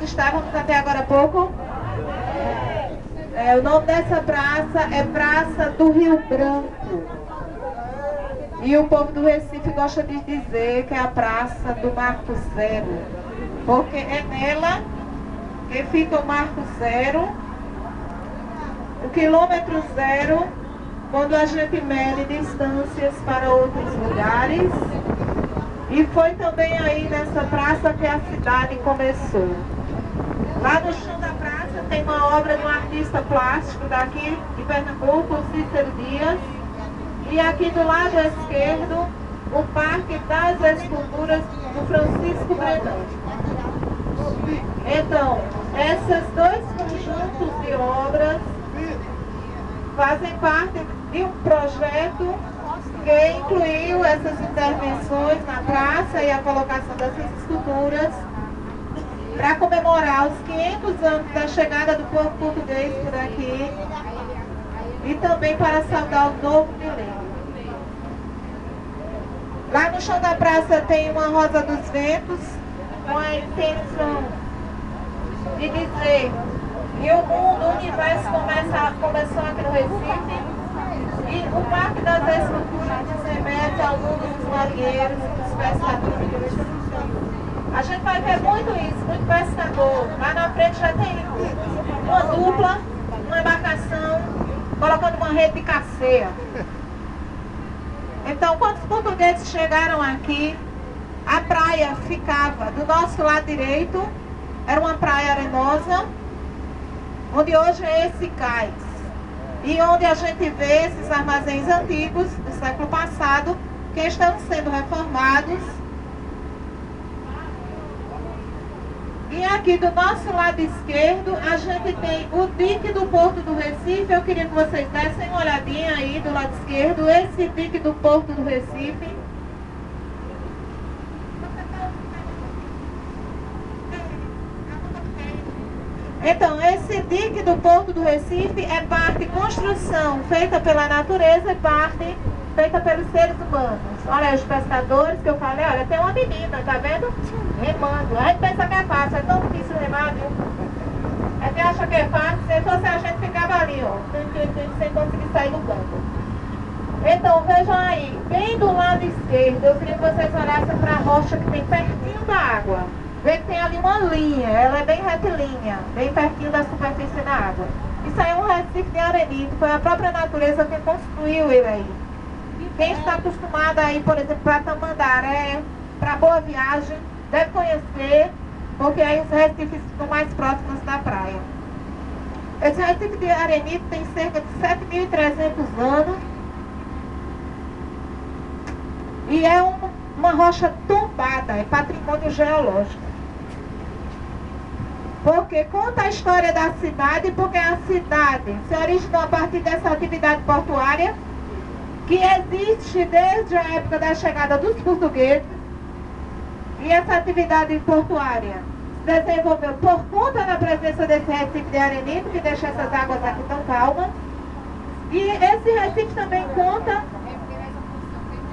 estávamos até agora há pouco? O nome dessa praça é Praça do Rio Branco. E o povo do Recife gosta de dizer que é a Praça do Marco Zero, porque é nela que fica o Marco Zero, o quilômetro zero, quando a gente mede distâncias para outros lugares. E foi também aí nessa praça que a cidade começou. Lá no chão da praça tem uma obra de um artista plástico daqui de Pernambuco, o Cícero Dias. E aqui do lado esquerdo, o Parque das Esculturas do Francisco Brenan. Então, esses dois conjuntos de obras fazem parte de um projeto que incluiu essas intervenções na praça e a colocação dessas esculturas para comemorar os 500 anos da chegada do povo português por aqui e também para saudar o novo milênio. Lá no chão da praça tem uma Rosa dos Ventos, com a intenção de dizer que o mundo, o universo começou aqui no Recife. E o Parque das Esculturas nos remete ao mundo dos marinheiros e dos pescadores. A gente vai ver muito isso, muito pescador. Lá na frente já tem uma dupla, uma embarcação, colocando uma rede de caceia. Então, quando os portugueses chegaram aqui, a praia ficava do nosso lado direito, era uma praia arenosa, onde hoje é esse cais. E onde a gente vê esses armazéns antigos do século passado, que estão sendo reformados. E aqui do nosso lado esquerdo, a gente tem o dique do Porto do Recife. Eu queria que vocês dessem uma olhadinha aí do lado esquerdo, esse dique do Porto do Recife. Então, esse dique do Porto do Recife é parte construção feita pela natureza e parte feita pelos seres humanos. Olha, os pescadores que eu falei, olha, tem uma menina, tá vendo? Remando. A gente pensa que é fácil, é tão difícil remar, viu? A gente acha que é fácil, se fosse a gente ficava ali, ó, sem conseguir sair do banco. Então, vejam aí, bem do lado esquerdo, eu queria que vocês olhassem para a rocha que tem pertinho da água. Vê que tem ali uma linha, ela é bem retilínea, bem pertinho da superfície da água. Isso aí é um recife de arenito, foi a própria natureza que construiu ele aí. Quem está acostumado aí, por exemplo, para Tamandaré, para Boa Viagem, deve conhecer, porque aí os recifes ficam mais próximos da praia. Esse recife de arenito tem cerca de 7.300 anos e é uma rocha tombada, é patrimônio geológico. Porque conta a história da cidade, porque a cidade se originou a partir dessa atividade portuária, que existe desde a época da chegada dos portugueses, e essa atividade portuária se desenvolveu por conta da presença desse recife de arenito, que deixa essas águas aqui tão calmas, e esse recife também conta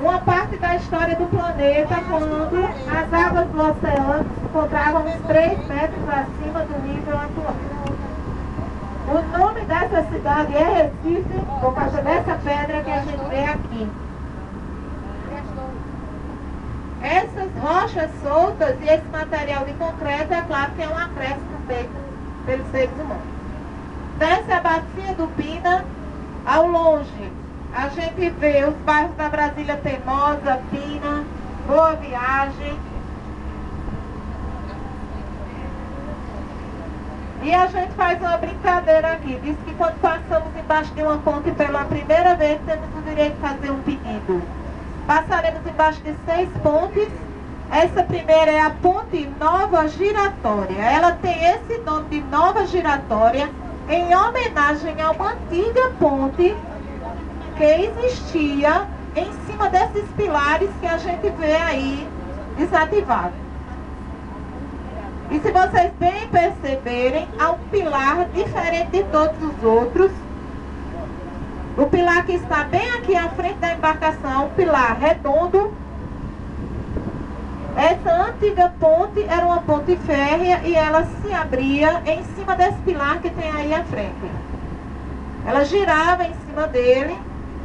uma parte da história do planeta, quando as águas do oceano se encontravam uns 3 metros acima do nível atual. O nome dessa cidade é Recife, por causa dessa pedra que a gente vê aqui. Essas rochas soltas e esse material de concreto, é claro que é um acréscimo feito pelos seres humanos. Dessa bacia do Pina, ao longe, a gente vê os bairros da Brasília Teimosa, Pina, Boa Viagem. E a gente faz uma brincadeira aqui. Diz que quando passamos embaixo de uma ponte pela primeira vez, temos o direito de fazer um pedido. Passaremos embaixo de 6 pontes. Essa primeira é a Ponte Nova Giratória. Ela tem esse nome de Nova Giratória em homenagem a uma antiga ponte que existia em cima desses pilares que a gente vê aí desativados. E se vocês bem perceberem, há um pilar diferente de todos os outros. O pilar que está bem aqui à frente da embarcação, um pilar redondo. Essa antiga ponte era uma ponte férrea e ela se abria em cima desse pilar que tem aí à frente. Ela girava em cima dele,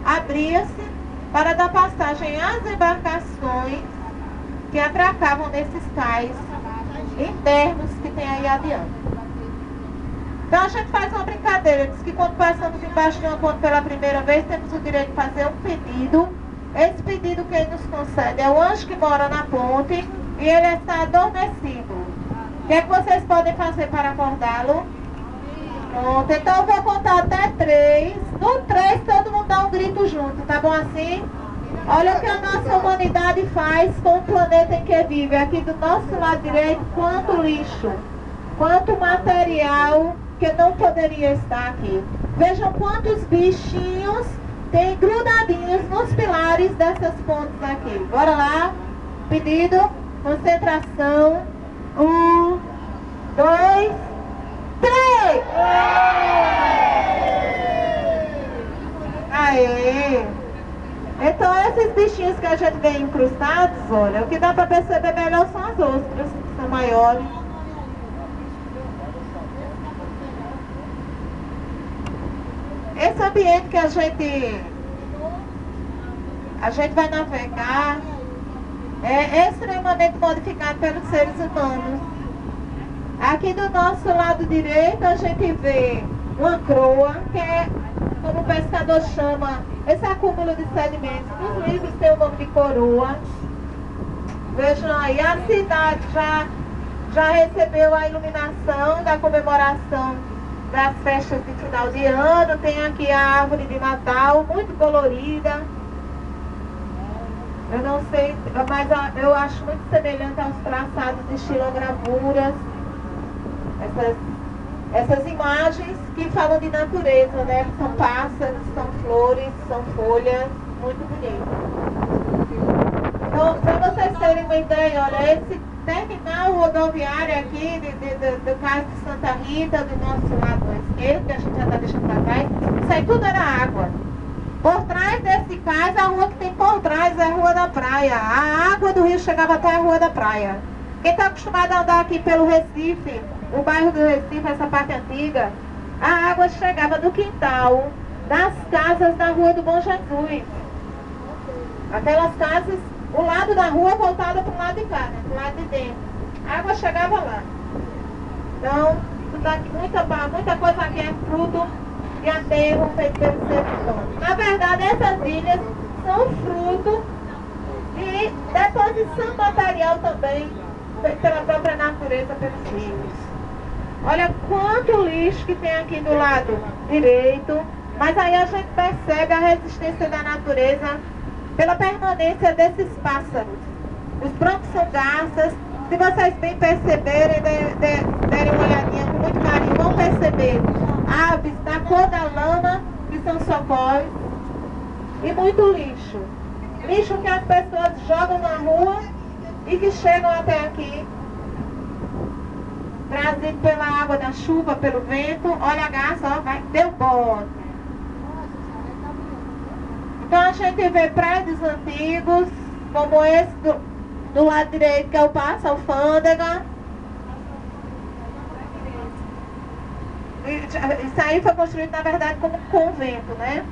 abria-se para dar passagem às embarcações que atracavam nesses cais internos que tem aí adiante. Então a gente faz uma brincadeira, diz que quando passamos embaixo de uma ponte pela primeira vez, temos o direito de fazer um pedido. Esse pedido quem nos concede é o anjo que mora na ponte e ele está adormecido. O que é que vocês podem fazer para acordá-lo? Pronto, então eu vou contar até 3. No 3 todo mundo dá um grito junto, tá bom assim? Olha o que a nossa humanidade faz com o planeta em que vive. Aqui do nosso lado direito, quanto lixo, quanto material que não poderia estar aqui. Vejam quantos bichinhos tem grudadinhos nos pilares dessas pontes aqui. Bora lá. Pedido, concentração. 1, 2, 3. Aê! Então esses bichinhos que a gente vê incrustados, olha, o que dá para perceber melhor são as ostras, que são maiores. Esse ambiente que a gente vai navegar é extremamente modificado pelos seres humanos. Aqui do nosso lado direito a gente vê uma croa, que é, como o pescador chama, esse acúmulo de sedimentos. Nos livros tem o nome de coroa. Vejam aí, a cidade já recebeu a iluminação da comemoração das festas de final de ano. Tem aqui a árvore de Natal, muito colorida. Eu não sei, mas eu acho muito semelhante aos traçados de estilogravuras. Essas imagens que falam de natureza, né? São pássaros, são flores, são folhas, muito bonitas. Então, para vocês terem uma ideia, olha, esse terminal rodoviário aqui do Cais de Santa Rita, do nosso lado esquerdo, que a gente já está deixando para trás, isso aí tudo era água. Por trás desse cais, a rua que tem por trás é a Rua da Praia. A água do rio chegava até a Rua da Praia. Quem está acostumado a andar aqui pelo Recife, o bairro do Recife, essa parte antiga, a água chegava do quintal das casas da Rua do Bom Jesus. Aquelas casas, o lado da rua voltado para o lado de cá, né? Para o lado de dentro. A água chegava lá. Então, muita coisa aqui é fruto de aterro feito pelos seres humanos. Na verdade, essas ilhas são fruto de deposição material também, feito pela própria natureza, pelos rios. Olha quanto lixo que tem aqui do lado direito, mas aí a gente percebe a resistência da natureza pela permanência desses pássaros. Os brancos são garças. Se vocês bem perceberem, derem uma olhadinha com muito carinho, vão perceber aves da cor da lama, que são socóis, e muito lixo. Lixo que as pessoas jogam na rua e que chegam até aqui, trazido pela água da chuva, pelo vento. Olha a garça, ó, vai ter o bote. Então a gente vê prédios antigos, como esse do lado direito, que é o Paço Alfândega. Isso aí foi construído, na verdade, como um convento, né?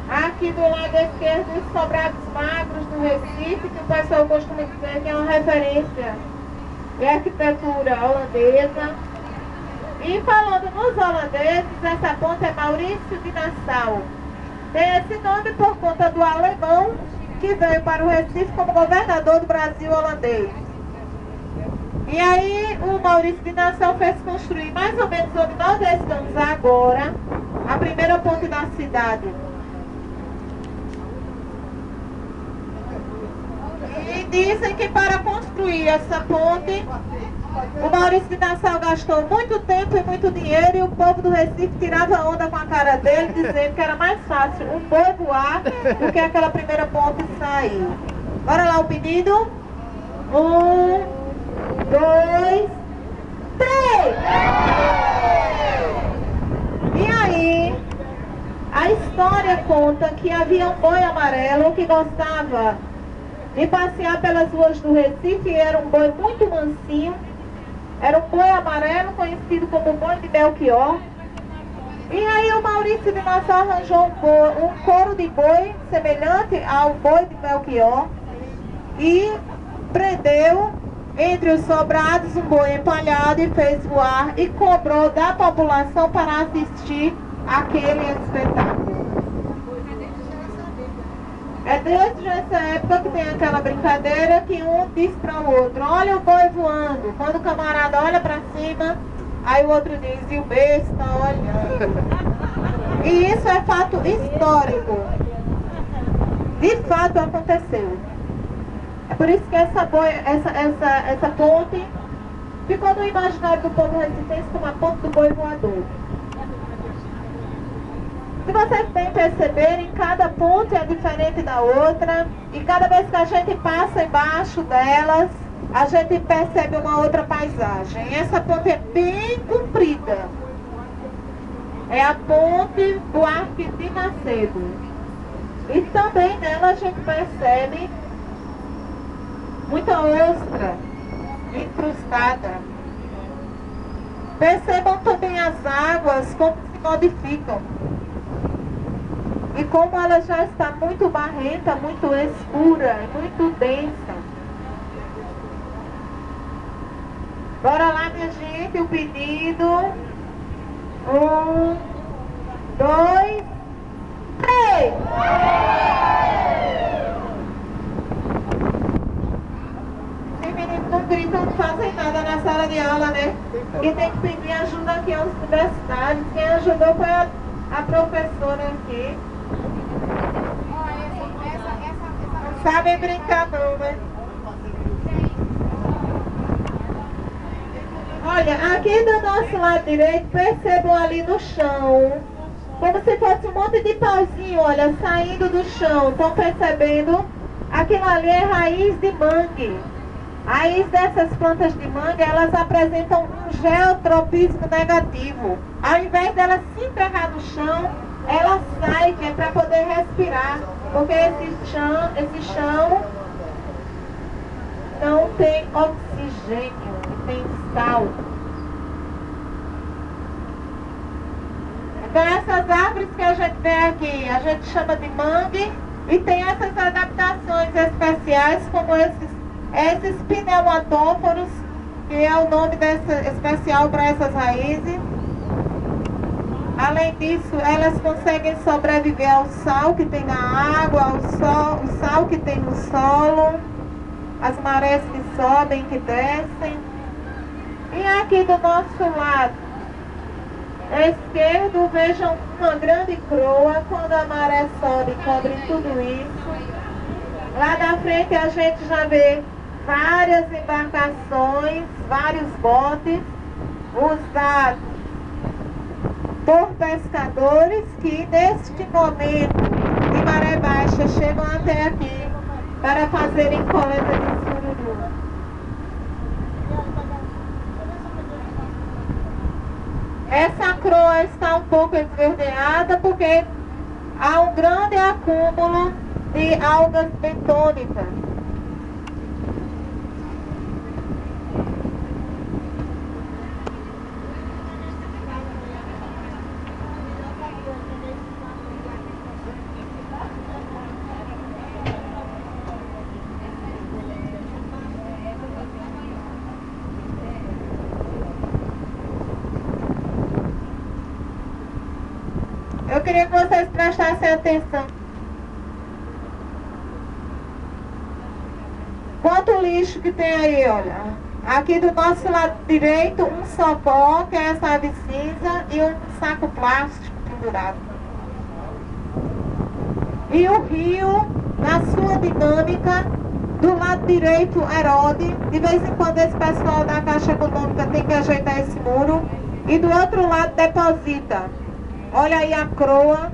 Aqui do lado esquerdo, os sobrados magros do Recife, que o pessoal costuma dizer que é uma referência de arquitetura holandesa. E falando nos holandeses, essa ponte é Maurício de Nassau. Tem esse nome por conta do alemão que veio para o Recife como governador do Brasil holandês. E aí o Maurício de Nassau fez construir mais ou menos onde nós estamos agora, a primeira ponte da cidade. E dizem que para construir essa ponte, o Maurício de Nassau gastou muito tempo e muito dinheiro, e o povo do Recife tirava onda com a cara dele, dizendo que era mais fácil um boi voar do que aquela primeira ponte sair. Bora lá o pedido? 1, 2, 3! E aí, a história conta que havia um boi amarelo que gostava de passear pelas ruas do Recife. Era um boi muito mansinho, era um boi amarelo, conhecido como boi de Belchior. E aí o Maurício de Nassau arranjou um couro de boi semelhante ao boi de Belchior e prendeu entre os sobrados um boi empalhado e fez voar e cobrou da população para assistir aquele espetáculo. É desde essa época que tem aquela brincadeira que um diz para o outro: olha o boi voando. Quando o camarada olha para cima, aí o outro diz: e o besta, olha. E isso é fato histórico. De fato aconteceu. É por isso que essa ponte ficou no imaginário do povo recifense como a ponte do boi voador. Se vocês bem perceberem, cada ponte é diferente da outra, e cada vez que a gente passa embaixo delas, a gente percebe uma outra paisagem. Essa ponte é bem comprida. É a ponte Buarque de Macedo. E também nela a gente percebe muita ostra incrustada. Percebam também as águas como se modificam. E como ela já está muito barrenta, muito escura, muito densa. Bora lá, minha gente, o pedido. 1, 2, 3. Os meninos não gritam, não fazem nada na sala de aula, né? E tem que pedir ajuda aqui aos universitários. Quem ajudou foi a professora aqui. Não sabem brincar não, né? Olha, aqui do nosso lado direito, percebam ali no chão, como se fosse um monte de pauzinho, olha, saindo do chão. Estão percebendo? Aquilo ali é raiz de mangue. A raiz dessas plantas de mangue, elas apresentam um geotropismo negativo. Ao invés dela se enterrar no chão, ela sai, que é para poder respirar. Porque esse chão não tem oxigênio, tem sal. Então essas árvores que a gente vê aqui, a gente chama de mangue, e tem essas adaptações especiais como esses pneumatóforos, que é o nome especial para essas raízes. Além disso, elas conseguem sobreviver ao sal que tem na água, o sal que tem no solo, as marés que sobem, que descem. E aqui do nosso lado esquerdo, vejam uma grande croa. Quando a maré sobe, cobre tudo isso. Lá da frente a gente já vê várias embarcações, vários botes usados por pescadores que neste momento de maré baixa chegam até aqui para fazerem coleta de sururu. Essa croa está um pouco esverdeada porque há um grande acúmulo de algas bentônicas. Eu queria que vocês prestassem atenção. Quanto lixo que tem aí, olha. Aqui do nosso lado direito, um socó, que é essa ave cinza, e um saco plástico pendurado. E o rio, na sua dinâmica, do lado direito erode. De vez em quando esse pessoal da Caixa Econômica tem que ajeitar esse muro. E do outro lado deposita. Olha aí a coroa.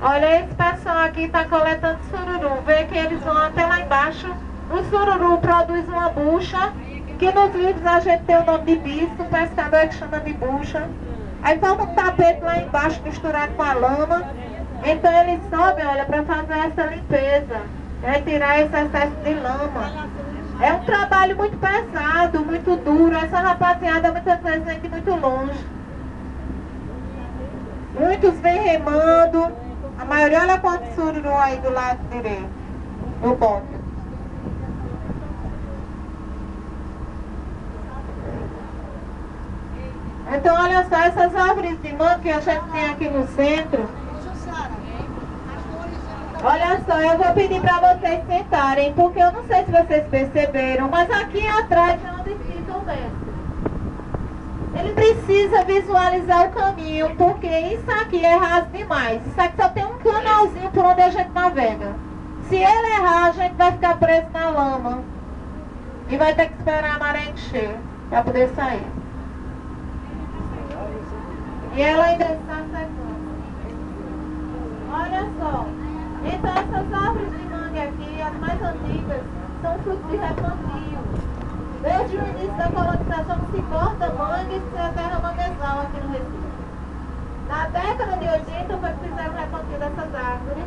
Olha, esse pessoal aqui está coletando sururu. Vê que eles vão até lá embaixo. O sururu produz uma bucha, que nos livros a gente tem o nome de bicho, o pescador é que chama de bucha. Aí forma um tapete lá embaixo misturado com a lama. Então eles sobem, olha, para fazer essa limpeza, retirar esse excesso de lama. É um trabalho muito pesado, muito duro. Essa rapaziada muitas vezes vem de muito longe. Muitos vêm remando. A maioria, olha quanto sururu aí do lado direito, do bote. Então, olha só, essas árvores de manga que a gente tem aqui no centro. Olha só, eu vou pedir para vocês sentarem, porque eu não sei se vocês perceberam, mas aqui atrás é onde fica o mestre. Ele precisa visualizar o caminho, porque isso aqui é raso demais. Isso aqui só tem um canalzinho por onde a gente navega. Se ele errar, a gente vai ficar preso na lama. E vai ter que esperar a maré encher para poder sair. E ela ainda está secando. Olha só. Então essas árvores de mangue aqui, as mais antigas, são frutos de replantio. Desde o início da colonização se corta mangue e se terra manguezal aqui no Recife. Na década de 80 foi que fizeram o replantio dessas árvores.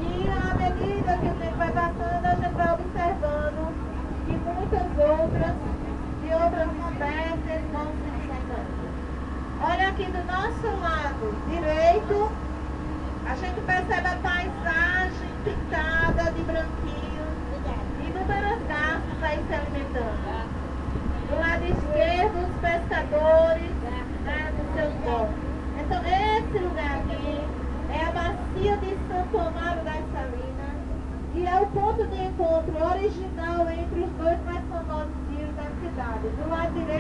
E à medida que o tempo vai passando, a gente vai observando que muitas outras, de outras espécies, vão se destacando. Olha aqui do nosso lado direito, a gente percebe a paisagem pintada de branquinho, inúmeras garças aí se alimentando. Do lado esquerdo, os pescadores, né, nos seus botes. Então, esse lugar aqui é a bacia de Santo Amaro das Salinas, que é o ponto de encontro original entre os dois mais famosos rios da cidade. Do lado direito,